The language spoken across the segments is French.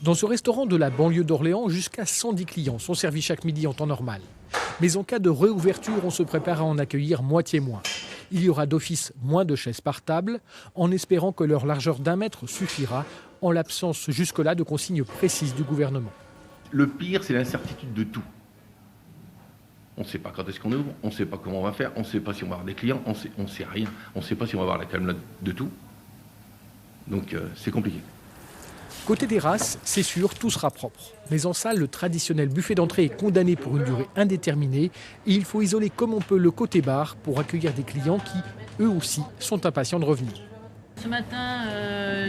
Dans ce restaurant de la banlieue d'Orléans, jusqu'à 110 clients sont servis chaque midi en temps normal. Mais en cas de réouverture, on se prépare à en accueillir moitié moins. Il y aura d'office moins de chaises par table, en espérant que leur largeur d'1 mètre suffira, en l'absence jusque-là de consignes précises du gouvernement. Le pire, c'est l'incertitude de tout. On ne sait pas quand est-ce qu'on ouvre, on ne sait pas comment on va faire, on ne sait pas si on va avoir des clients, on sait rien. On ne sait pas si on va avoir la calme de tout. Donc c'est compliqué. Côté terrasse, c'est sûr, tout sera propre. Mais en salle, le traditionnel buffet d'entrée est condamné pour une durée indéterminée et il faut isoler comme on peut le côté bar pour accueillir des clients qui, eux aussi, sont impatients de revenir. Ce matin,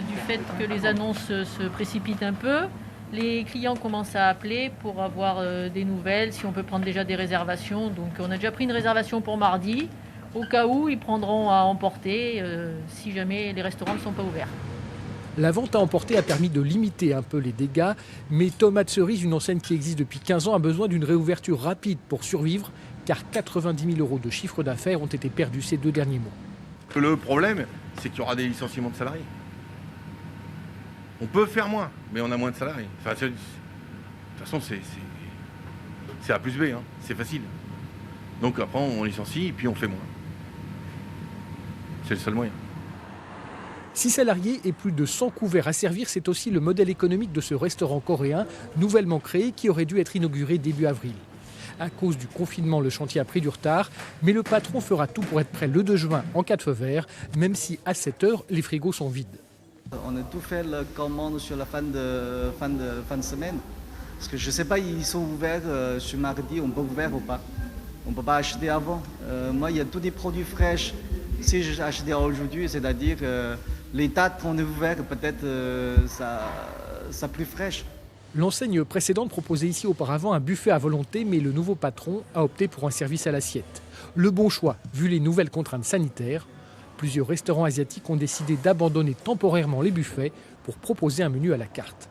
du fait que les annonces se précipitent un peu, les clients commencent à appeler pour avoir des nouvelles, si on peut prendre déjà des réservations. Donc on a déjà pris une réservation pour mardi, au cas où ils prendront à emporter si jamais les restaurants ne sont pas ouverts. La vente à emporter a permis de limiter un peu les dégâts, mais Tomates Cerises, une enseigne qui existe depuis 15 ans, a besoin d'une réouverture rapide pour survivre, car 90 000 € de chiffre d'affaires ont été perdus ces 2 derniers mois. Le problème, c'est qu'il y aura des licenciements de salariés. On peut faire moins, mais on a moins de salariés. Enfin, de toute façon, c'est A plus B, hein. C'est facile. Donc après, on licencie et puis on fait moins. C'est le seul moyen. 6 salariés et plus de 100 couverts à servir, c'est aussi le modèle économique de ce restaurant coréen, nouvellement créé, qui aurait dû être inauguré début avril. À cause du confinement, le chantier a pris du retard, mais le patron fera tout pour être prêt le 2 juin en cas de feu vert, même si à 7 heures, les frigos sont vides. On a tout fait la commande sur la fin de semaine. Parce que je ne sais pas, ils sont ouverts ce mardi, on peut ouvrir ou pas. On ne peut pas acheter avant. Moi, il y a tous des produits fraîches. Si j'ai acheté aujourd'hui, c'est-à-dire les dates qu'on est ouvertes, peut-être ça plus fraîche. L'enseigne précédente proposait ici auparavant un buffet à volonté, mais le nouveau patron a opté pour un service à l'assiette. Le bon choix, vu les nouvelles contraintes sanitaires. Plusieurs restaurants asiatiques ont décidé d'abandonner temporairement les buffets pour proposer un menu à la carte.